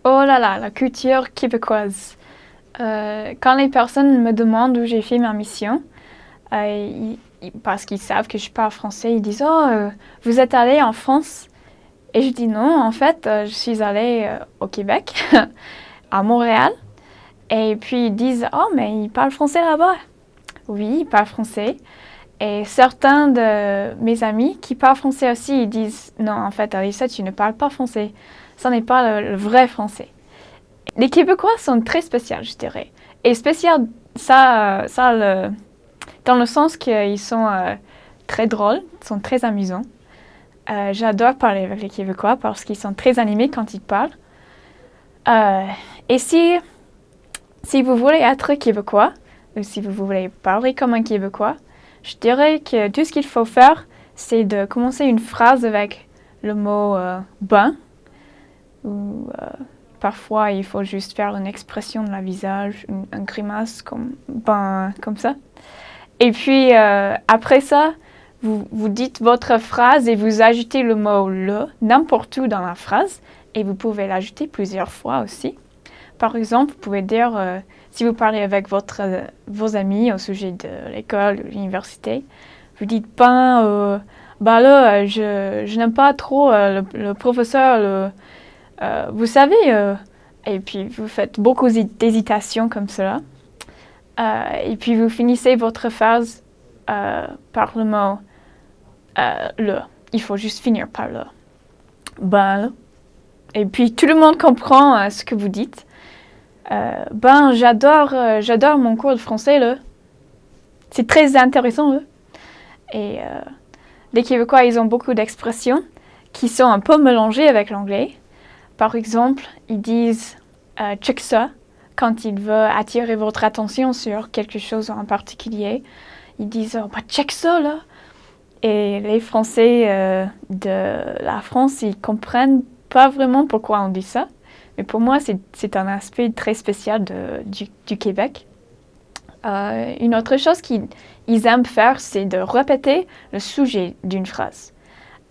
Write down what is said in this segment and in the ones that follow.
Oh là là, la culture québécoise. Quand les personnes me demandent où j'ai fait ma mission, parce qu'ils savent que je parle français, ils disent «Oh, vous êtes allé en France?» Et je dis non, en fait, je suis allée au Québec, à Montréal. Et puis ils disent «Oh, mais ils parlent français là-bas?» Oui, ils parlent français. Et certains de mes amis qui parlent français aussi, ils disent «Non, en fait, Alissa, tu ne parles pas français. Ça n'est pas le vrai français.» Les Québécois sont très spéciaux, je dirais. Et spécial, dans le sens qu'ils sont très drôles, sont très amusants. J'adore parler avec les Québécois parce qu'ils sont très animés quand ils parlent. Et si vous voulez être Québécois, ou si vous voulez parler comme un Québécois, je dirais que tout ce qu'il faut faire, c'est de commencer une phrase avec le mot ben, ou parfois il faut juste faire une expression de la visage, une grimace comme ben, comme ça. Et puis après ça, vous dites votre phrase et vous ajoutez le mot le n'importe où dans la phrase et vous pouvez l'ajouter plusieurs fois aussi. Par exemple, vous pouvez dire, si vous parlez avec vos amis au sujet de l'école ou l'université, vous dites ben là, je n'aime pas trop le professeur, vous savez, et puis vous faites beaucoup d'hésitations comme cela. Et puis vous finissez votre phrase par le mot le. Il faut juste finir par le. Ben là. Et puis tout le monde comprend ce que vous dites. Ben j'adore mon cours de français là. C'est très intéressant là. Et les Québécois ils ont beaucoup d'expressions qui sont un peu mélangées avec l'anglais. Par exemple, ils disent check ça quand ils veulent attirer votre attention sur quelque chose en particulier. Ils disent oh, bah, check ça là. Et les Français de la France, ils comprennent pas vraiment pourquoi on dit ça. Mais pour moi, c'est un aspect très spécial du Québec. Une autre chose qu'ils aiment faire, c'est de répéter le sujet d'une phrase.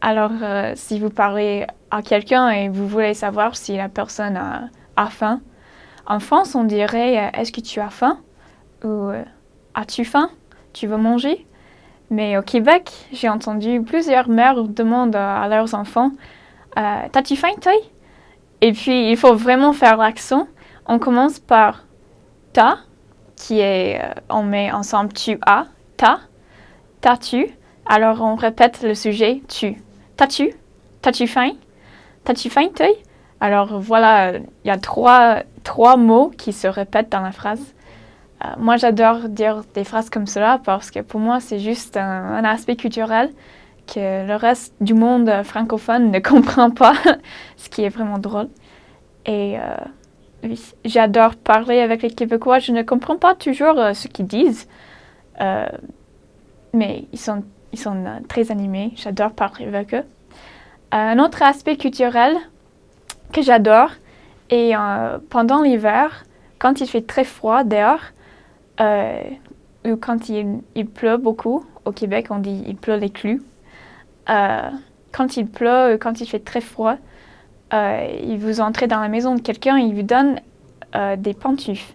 Alors, si vous parlez à quelqu'un et vous voulez savoir si la personne a faim, en France, on dirait est-ce que tu as faim? Ou as-tu faim? Tu veux manger? Mais au Québec, j'ai entendu plusieurs mères demander à leurs enfants t'as-tu faim, toi? Et puis, il faut vraiment faire l'accent. On commence par t'as, qui est, on met ensemble tu as, t'as-tu. Alors, on répète le sujet tu. T'as-tu? T'as-tu faim? T'as-tu faim, toi? Alors, voilà, il y a trois mots qui se répètent dans la phrase. Moi, j'adore dire des phrases comme cela parce que pour moi, c'est juste un aspect culturel que le reste du monde francophone ne comprend pas, ce qui est vraiment drôle. Et oui, j'adore parler avec les Québécois. Je ne comprends pas toujours ce qu'ils disent, mais ils sont très animés. J'adore parler avec eux. Un autre aspect culturel que j'adore est pendant l'hiver, quand il fait très froid dehors, ou quand il pleut beaucoup. Au Québec, on dit il pleut les clus. Quand il pleut, quand il fait très froid, il vous entrez dans la maison de quelqu'un et il vous donne des pantoufles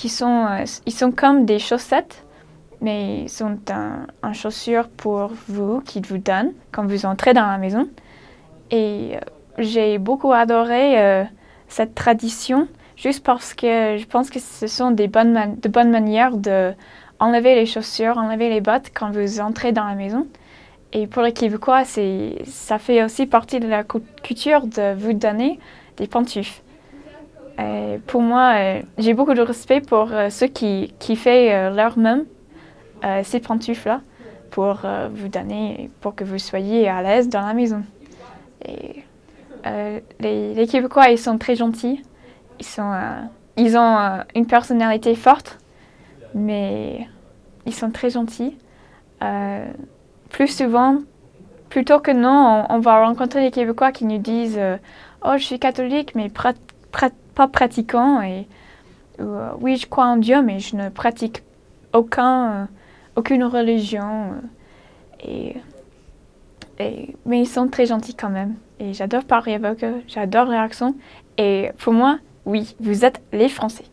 ils sont comme des chaussettes, mais ils sont un chaussure pour vous qu'il vous donne quand vous entrez dans la maison. Et j'ai beaucoup adoré cette tradition, juste parce que je pense que ce sont de bonnes manières de enlever les chaussures, enlever les bottes quand vous entrez dans la maison. Et pour les Québécois, ça fait aussi partie de la culture de vous donner des pantoufles. Pour moi, j'ai beaucoup de respect pour ceux qui font leur-même ces pantoufles-là pour vous donner, pour que vous soyez à l'aise dans la maison. Les Québécois, ils sont très gentils. Ils ont une personnalité forte, mais ils sont très gentils. Plus souvent, plutôt que non, on va rencontrer des Québécois qui nous disent oh, je suis catholique, mais pas pratiquant. Oui, je crois en Dieu, mais je ne pratique aucune religion. Et Mais ils sont très gentils quand même. Et j'adore parler avec eux, j'adore leur accent. Et pour moi, oui, vous êtes les Français.